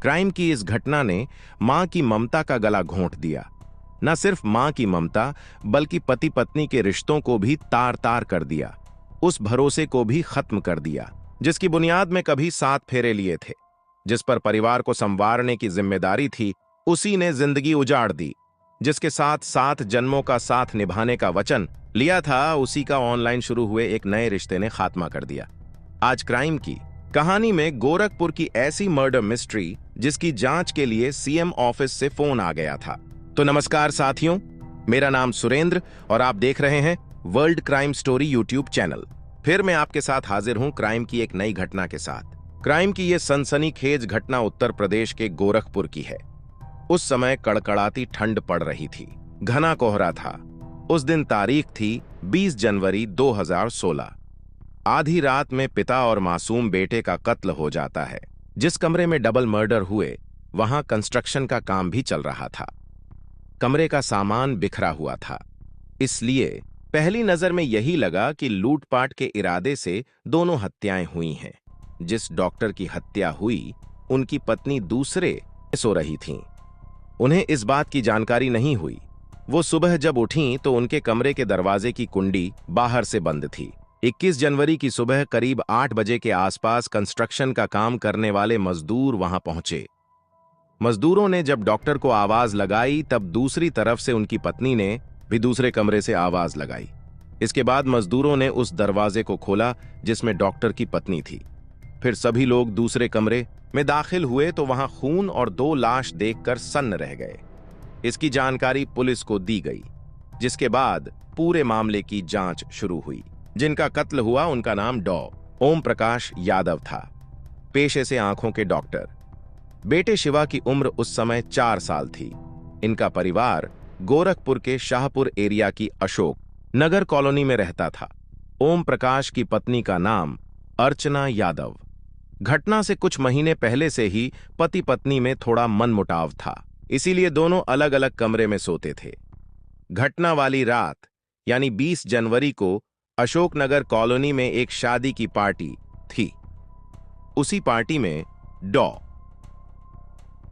Crime की इस घटना ने मां की ममता का गला घोंट दिया। न सिर्फ मां की ममता, बल्कि पति पत्नी के रिश्तों को भी तार तार कर दिया। उस भरोसे को भी खत्म कर दिया जिसकी बुनियाद में कभी 7 फेरे लिए थे। जिस पर परिवार को संवारने की जिम्मेदारी थी, उसी ने जिंदगी उजाड़ दी। जिसके साथ 7 जन्मों का साथ निभाने का वचन लिया था, उसी का ऑनलाइन शुरू हुए एक नए रिश्ते ने खात्मा कर दिया। आज क्राइम की कहानी में गोरखपुर की ऐसी मर्डर मिस्ट्री जिसकी जांच के लिए सीएम ऑफिस से फोन आ गया था। तो नमस्कार साथियों, मेरा नाम सुरेंद्र और आप देख रहे हैं world crime story YouTube channel. फिर मैं आपके साथ हाजिर हूं क्राइम की एक नई घटना के साथ। क्राइम की यह सनसनीखेज घटना उत्तर प्रदेश के गोरखपुर की है। उस समय कड़कड़ाती ठंड पड़ रही थी, घना कोहरा था। उस दिन तारीख थी 20 जनवरी 2016। आधी रात में पिता और मासूम बेटे का कत्ल हो जाता है। जिस कमरे में डबल मर्डर हुए, वहां कंस्ट्रक्शन का काम भी चल रहा था। कमरे का सामान बिखरा हुआ था, इसलिए पहली नजर में यही लगा कि लूटपाट के इरादे से दोनों हत्याएं हुई हैं। जिस डॉक्टर की हत्या हुई, उनकी पत्नी दूसरे सो रही थीं। उन्हें इस बात की जानकारी नहीं हुई। वो सुबह जब उठीं तो उनके कमरे के दरवाजे की कुंडी बाहर से बंद थी। 21 जनवरी की सुबह करीब 8 बजे के आसपास कंस्ट्रक्शन का काम करने वाले मजदूर वहां पहुंचे। मजदूरों ने जब डॉक्टर को आवाज लगाई, तब दूसरी तरफ से उनकी पत्नी ने भी दूसरे कमरे से आवाज लगाई। इसके बाद मजदूरों ने उस दरवाजे को खोला जिसमें डॉक्टर की पत्नी थी। फिर सभी लोग दूसरे कमरे में दाखिल हुए तो वहां खून और 2 लाश देखकर सन्न रह गए। इसकी जानकारी पुलिस को दी गई, जिसके बाद पूरे मामले की जांच शुरू हुई। जिनका कत्ल हुआ उनका नाम ओम प्रकाश यादव था, पेशे से आंखों के डॉक्टर। बेटे शिवा की उम्र उस समय 4 साल थी। इनका परिवार गोरखपुर के शाहपुर एरिया की अशोक नगर कॉलोनी में रहता था। ओम प्रकाश की पत्नी का नाम अर्चना यादव। घटना से कुछ महीने पहले से ही पति पत्नी में थोड़ा मनमुटाव था, इसीलिए दोनों अलग अलग कमरे में सोते थे। घटना वाली रात यानी 20 जनवरी को अशोकनगर कॉलोनी में एक शादी की पार्टी थी। उसी पार्टी में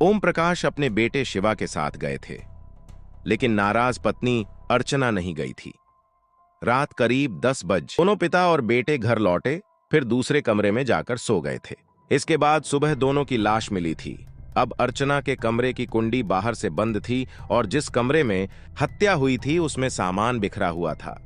ओम प्रकाश अपने बेटे शिवा के साथ गए थे, लेकिन नाराज पत्नी अर्चना नहीं गई थी। रात करीब 10 बजे दोनों पिता और बेटे घर लौटे, फिर दूसरे कमरे में जाकर सो गए थे। इसके बाद सुबह दोनों की लाश मिली थी। अब अर्चना के कमरे की कुंडी बाहर से बंद थी और जिस कमरे में हत्या हुई थी उसमें सामान बिखरा हुआ था।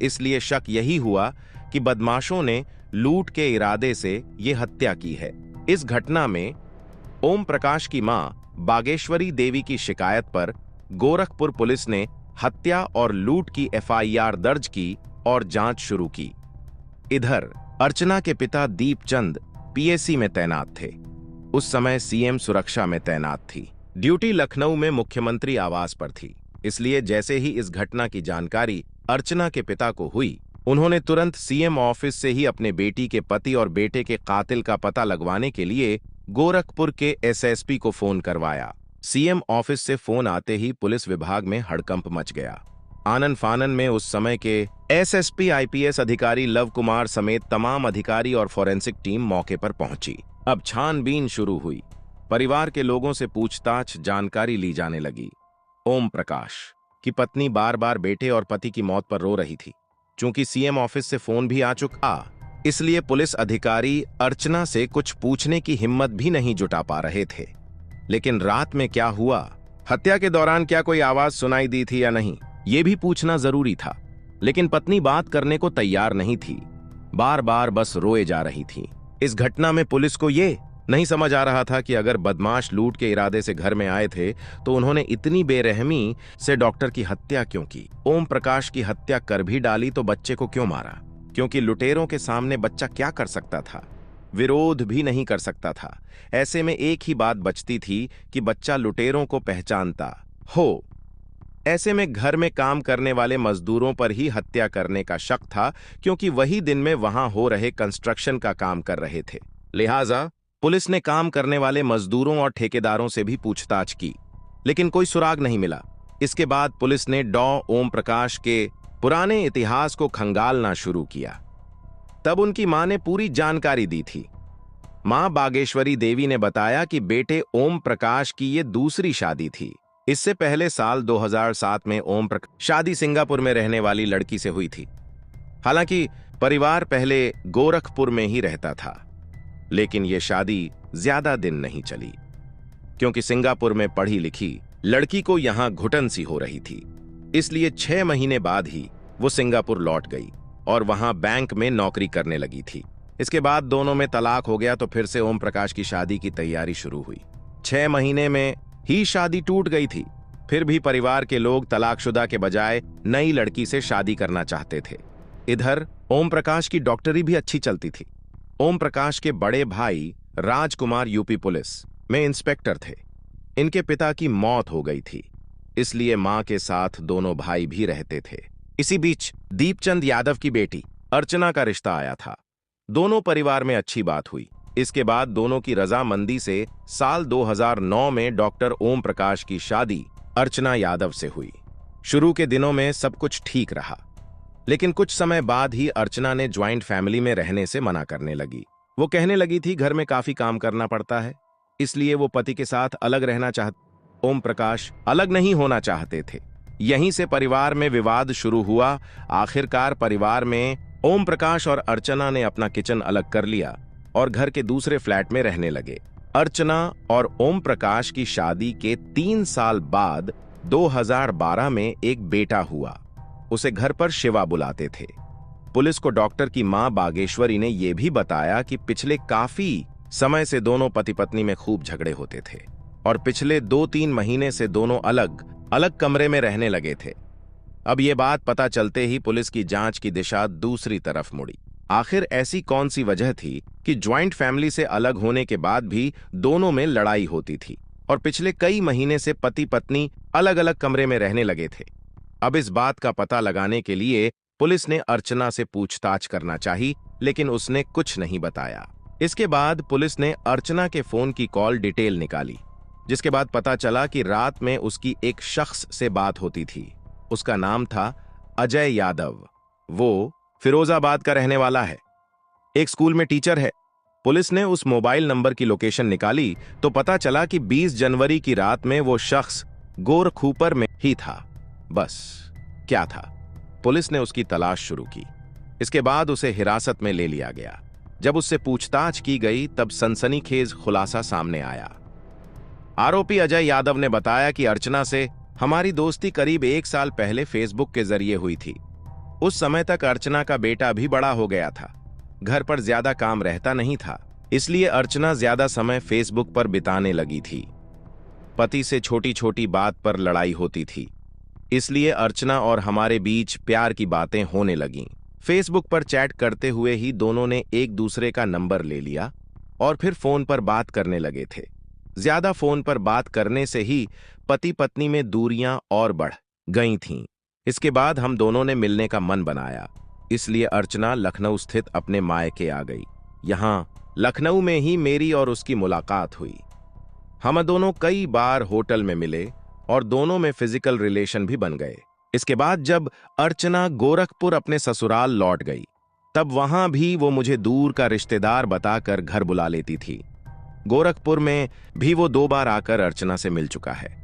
इसलिए शक यही हुआ कि बदमाशों ने लूट के इरादे से ये हत्या की है। इस घटना में ओम प्रकाश की मां बागेश्वरी देवी की शिकायत पर गोरखपुर पुलिस ने हत्या और लूट की एफआईआर दर्ज की और जांच शुरू की। इधर अर्चना के पिता दीपचंद पीएसी में तैनात थे। उस समय सीएम सुरक्षा में तैनात थी। ड्यूटी लखनऊ में मुख्यमंत्री आवास पर थी। इसलिए जैसे ही इस घटना की जानकारी अर्चना के पिता को हुई, उन्होंने तुरंत सीएम ऑफिस से ही अपने बेटी के पति और बेटे के कातिल का पता लगवाने के लिए गोरखपुर के एसएसपी को फोन करवाया। सीएम ऑफिस से फोन आते ही पुलिस विभाग में हड़कंप मच गया। आनन फानन में उस समय के एसएसपी आईपीएस अधिकारी लव कुमार समेत तमाम अधिकारी और फॉरेंसिक टीम मौके पर पहुंची। अब छानबीन शुरू हुई। परिवार के लोगों से पूछताछ जानकारी ली जाने लगी। ओम प्रकाश की पत्नी बार बार बेटे और पति की मौत पर रो रही थी। चूंकि सीएम ऑफिस से फोन भी आ चुका, इसलिए पुलिस अधिकारी अर्चना से कुछ पूछने की हिम्मत भी नहीं जुटा पा रहे थे। लेकिन रात में क्या हुआ, हत्या के दौरान क्या कोई आवाज सुनाई दी थी या नहीं, ये भी पूछना जरूरी था। लेकिन पत्नी बात करने को तैयार नहीं थी, बार बार बस रोए जा रही थी। इस घटना में पुलिस को ये नहीं समझ आ रहा था कि अगर बदमाश लूट के इरादे से घर में आए थे तो उन्होंने इतनी बेरहमी से डॉक्टर की हत्या क्यों की। ओम प्रकाश की हत्या कर भी डाली तो बच्चे को क्यों मारा, क्योंकि लुटेरों के सामने बच्चा क्या कर सकता था, विरोध भी नहीं कर सकता था। ऐसे में एक ही बात बचती थी कि बच्चा लुटेरों को पहचानता हो। ऐसे में घर में काम करने वाले मजदूरों पर ही हत्या करने का शक था, क्योंकि वही दिन में वहां हो रहे कंस्ट्रक्शन का काम कर रहे थे। लिहाजा पुलिस ने काम करने वाले मजदूरों और ठेकेदारों से भी पूछताछ की, लेकिन कोई सुराग नहीं मिला। इसके बाद पुलिस ने ओम प्रकाश के पुराने इतिहास को खंगालना शुरू किया। तब उनकी मां ने पूरी जानकारी दी थी। मां बागेश्वरी देवी ने बताया कि बेटे ओम प्रकाश की ये दूसरी शादी थी। इससे पहले साल 2007 में ओम प्रकाश शादी सिंगापुर में रहने वाली लड़की से हुई थी। हालांकि परिवार पहले गोरखपुर में ही रहता था, लेकिन यह शादी ज्यादा दिन नहीं चली, क्योंकि सिंगापुर में पढ़ी लिखी लड़की को यहां घुटन सी हो रही थी। इसलिए 6 महीने बाद ही वो सिंगापुर लौट गई और वहां बैंक में नौकरी करने लगी थी। इसके बाद दोनों में तलाक हो गया, तो फिर से ओम प्रकाश की शादी की तैयारी शुरू हुई। 6 महीने में ही शादी टूट गई थी। फिर भी परिवार के लोग तलाकशुदा के बजाय नई लड़की से शादी करना चाहते थे। इधर ओम प्रकाश की डॉक्टरी भी अच्छी चलती थी। ओम प्रकाश के बड़े भाई राजकुमार यूपी पुलिस में इंस्पेक्टर थे। इनके पिता की मौत हो गई थी, इसलिए मां के साथ दोनों भाई भी रहते थे। इसी बीच दीपचंद यादव की बेटी अर्चना का रिश्ता आया था। दोनों परिवार में अच्छी बात हुई। इसके बाद दोनों की रजामंदी से साल 2009 में डॉक्टर ओम प्रकाश की शादी अर्चना यादव से हुई। शुरू के दिनों में सब कुछ ठीक रहा, लेकिन कुछ समय बाद ही अर्चना ने ज्वाइंट फैमिली में रहने से मना करने लगी। वो कहने लगी थी घर में काफी काम करना पड़ता है, इसलिए वो पति के साथ अलग रहना चाहती। ओम प्रकाश अलग नहीं होना चाहते थे। यहीं से परिवार में विवाद शुरू हुआ। आखिरकार परिवार में ओम प्रकाश और अर्चना ने अपना किचन अलग कर लिया और घर के दूसरे फ्लैट में रहने लगे। अर्चना और ओम प्रकाश की शादी के 3 साल बाद 2012 में एक बेटा हुआ। उसे घर पर शिवा बुलाते थे। पुलिस को डॉक्टर की मां बागेश्वरी ने यह भी बताया कि पिछले काफी समय से दोनों पति पत्नी में खूब झगड़े होते थे और पिछले 2-3 महीने से दोनों अलग अलग कमरे में रहने लगे थे। अब ये बात पता चलते ही पुलिस की जांच की दिशा दूसरी तरफ मुड़ी। आखिर ऐसी कौन सी वजह थी कि ज्वाइंट फैमिली से अलग होने के बाद भी दोनों में लड़ाई होती थी और पिछले कई महीने से पति पत्नी अलग अलग कमरे में रहने लगे थे। अब इस बात का पता लगाने के लिए पुलिस ने अर्चना से पूछताछ करना चाही, लेकिन उसने कुछ नहीं बताया। इसके बाद पुलिस ने अर्चना के फोन की कॉल डिटेल निकाली, जिसके बाद पता चला कि रात में उसकी एक शख्स से बात होती थी। उसका नाम था अजय यादव। वो फिरोजाबाद का रहने वाला है, एक स्कूल में टीचर है। पुलिस ने उस मोबाइल नंबर की लोकेशन निकाली तो पता चला कि 20 जनवरी की रात में वो शख्स गोरखपुर में ही था। बस क्या था, पुलिस ने उसकी तलाश शुरू की। इसके बाद उसे हिरासत में ले लिया गया। जब उससे पूछताछ की गई तब सनसनीखेज खुलासा सामने आया। आरोपी अजय यादव ने बताया कि अर्चना से हमारी दोस्ती करीब 1 साल पहले फेसबुक के जरिए हुई थी। उस समय तक अर्चना का बेटा भी बड़ा हो गया था। घर पर ज्यादा काम रहता नहीं था, इसलिए अर्चना ज्यादा समय फेसबुक पर बिताने लगी थी। पति से छोटी छोटी बात पर लड़ाई होती थी, इसलिए अर्चना और हमारे बीच प्यार की बातें होने लगीं। फेसबुक पर चैट करते हुए ही दोनों ने एक दूसरे का नंबर ले लिया और फिर फोन पर बात करने लगे थे। ज्यादा फोन पर बात करने से ही पति पत्नी में दूरियां और बढ़ गई थीं। इसके बाद हम दोनों ने मिलने का मन बनाया, इसलिए अर्चना लखनऊ स्थित अपने मायके आ गई। यहां लखनऊ में ही मेरी और उसकी मुलाकात हुई। हम दोनों कई बार होटल में मिले और दोनों में फिजिकल रिलेशन भी बन गए। इसके बाद जब अर्चना गोरखपुर अपने ससुराल लौट गई, तब वहां भी वो मुझे दूर का रिश्तेदार बताकर घर बुला लेती थी। गोरखपुर में भी वो 2 बार आकर अर्चना से मिल चुका है।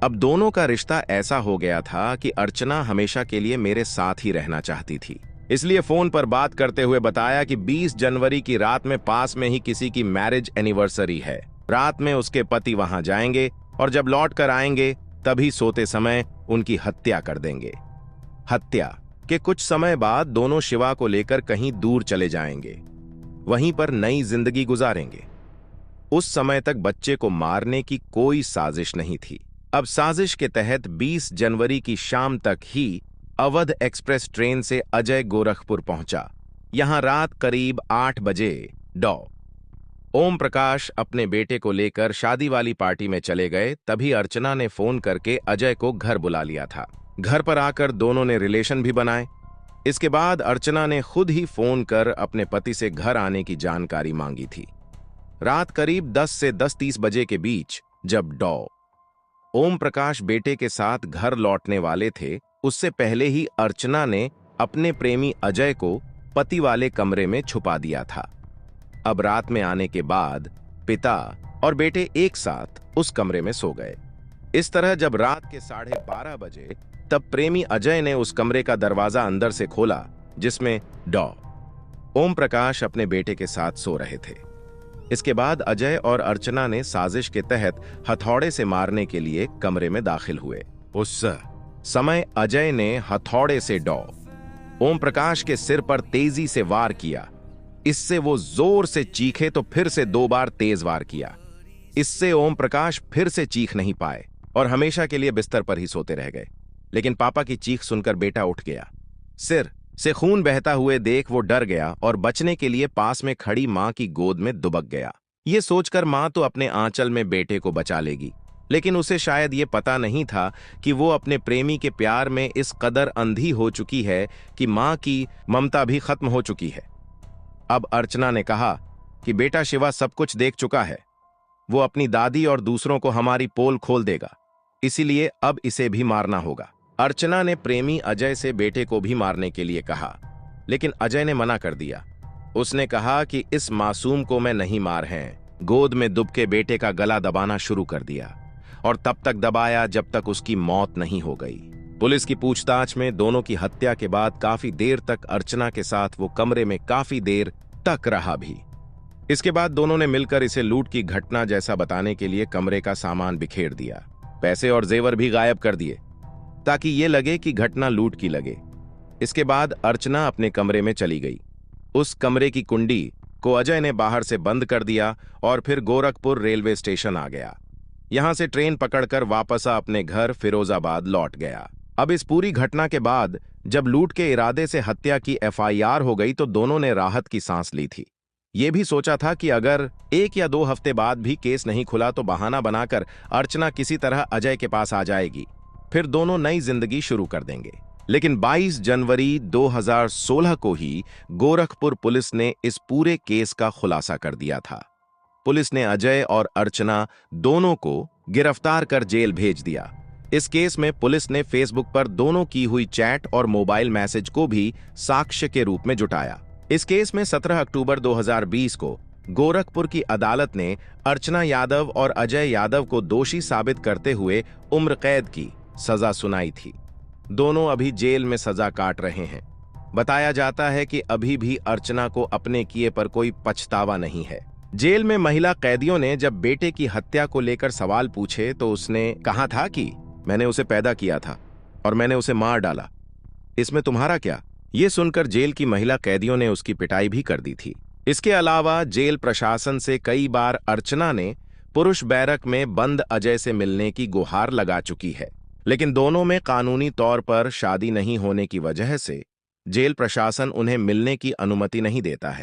अब दोनों का रिश्ता ऐसा हो गया था कि अर्चना हमेशा के लिए मेरे साथ ही रहना चाहती थी। इसलिए फोन पर बात करते हुए बताया कि 20 जनवरी की रात में पास में ही किसी की मैरिज एनिवर्सरी है। रात में उसके पति वहां जाएंगे और जब लौट कर आएंगे तभी सोते समय उनकी हत्या कर देंगे। हत्या के कुछ समय बाद दोनों शिवा को लेकर कहीं दूर चले जाएंगे, वहीं पर नई जिंदगी गुजारेंगे। उस समय तक बच्चे को मारने की कोई साजिश नहीं थी। अब साजिश के तहत 20 जनवरी की शाम तक ही अवध एक्सप्रेस ट्रेन से अजय गोरखपुर पहुंचा। यहां रात करीब 8 बजे डॉ ओम प्रकाश अपने बेटे को लेकर शादी वाली पार्टी में चले गए। तभी अर्चना ने फोन करके अजय को घर बुला लिया था। घर पर आकर दोनों ने रिलेशन भी बनाए। इसके बाद अर्चना ने खुद ही फोन कर अपने पति से घर आने की जानकारी मांगी थी। रात करीब 10 से 10:30 बजे के बीच जब डॉ ओम प्रकाश बेटे के साथ घर लौटने वाले थे, उससे पहले ही अर्चना ने अपने प्रेमी अजय को पति वाले कमरे में छुपा दिया था। अब रात में आने के बाद पिता और बेटे एक साथ उस कमरे में सो गए। इस तरह जब रात के 12:30 बजे तब प्रेमी अजय ने उस कमरे का दरवाजा अंदर से खोला जिसमें ओम प्रकाश अपने बेटे के साथ सो रहे थे। इसके बाद अजय और अर्चना ने साजिश के तहत हथौड़े से मारने के लिए कमरे में दाखिल हुए। उस समय अजय ने हथौड़े से ओम प्रकाश के सिर पर तेजी से वार किया। इससे वो जोर से चीखे तो फिर से 2 बार तेज वार किया। इससे ओम प्रकाश फिर से चीख नहीं पाए और हमेशा के लिए बिस्तर पर ही सोते रह गए। लेकिन पापा की चीख सुनकर बेटा उठ गया। सिर से खून बहता हुए देख वो डर गया और बचने के लिए पास में खड़ी मां की गोद में दुबक गया। ये सोचकर मां तो अपने आंचल में बेटे को बचा लेगी, लेकिन उसे शायद ये पता नहीं था कि वो अपने प्रेमी के प्यार में इस कदर अंधी हो चुकी है कि मां की ममता भी खत्म हो चुकी है। अब अर्चना ने कहा कि बेटा शिवा सब कुछ देख चुका है, वो अपनी दादी और दूसरों को हमारी पोल खोल देगा, इसीलिए अब इसे भी मारना होगा। अर्चना ने प्रेमी अजय से बेटे को भी मारने के लिए कहा, लेकिन अजय ने मना कर दिया। उसने कहा कि इस मासूम को मैं नहीं मार हैं। गोद में दुबके बेटे का गला दबाना शुरू कर दिया और तब तक दबाया जब तक उसकी मौत नहीं हो गई। पुलिस की पूछताछ में दोनों की हत्या के बाद काफी देर तक अर्चना के साथ वो कमरे में काफी देर तक रहा भी। इसके बाद दोनों ने मिलकर इसे लूट की घटना जैसा बताने के लिए कमरे का सामान बिखेर दिया, पैसे और जेवर भी गायब कर दिए ताकि ये लगे कि घटना लूट की लगे। इसके बाद अर्चना अपने कमरे में चली गई। उस कमरे की कुंडी को अजय ने बाहर से बंद कर दिया और फिर गोरखपुर रेलवे स्टेशन आ गया। यहां से ट्रेन पकड़कर वापस अपने घर फिरोजाबाद लौट गया। अब इस पूरी घटना के बाद जब लूट के इरादे से हत्या की एफआईआर हो गई तो दोनों ने राहत की सांस ली थी। ये भी सोचा था कि अगर 1 या 2 हफ्ते बाद भी केस नहीं खुला तो बहाना बनाकर अर्चना किसी तरह अजय के पास आ जाएगी, फिर दोनों नई जिंदगी शुरू कर देंगे। लेकिन 22 जनवरी 2016 को ही गोरखपुर पुलिस ने इस पूरे केस का खुलासा कर दिया था। पुलिस ने अजय और अर्चना दोनों को गिरफ्तार कर जेल भेज दिया। इस केस में पुलिस ने फेसबुक पर दोनों की हुई चैट और मोबाइल मैसेज को भी साक्ष्य के रूप में जुटाया। इस केस में 17 अक्टूबर 2020 को गोरखपुर की अदालत ने अर्चना यादव और अजय यादव को दोषी साबित करते हुए उम्र कैद की सजा सुनाई थी। दोनों अभी जेल में सजा काट रहे हैं। बताया जाता है कि अभी भी अर्चना को अपने किए पर कोई पछतावा नहीं है। जेल में महिला कैदियों ने जब बेटे की हत्या को लेकर सवाल पूछे तो उसने कहा था कि मैंने उसे पैदा किया था और मैंने उसे मार डाला, इसमें तुम्हारा क्या। ये सुनकर जेल की महिला कैदियों ने उसकी पिटाई भी कर दी थी। इसके अलावा जेल प्रशासन से कई बार अर्चना ने पुरुष बैरक में बंद अजय से मिलने की गुहार लगा चुकी है, लेकिन दोनों में कानूनी तौर पर शादी नहीं होने की वजह से जेल प्रशासन उन्हें मिलने की अनुमति नहीं देता है।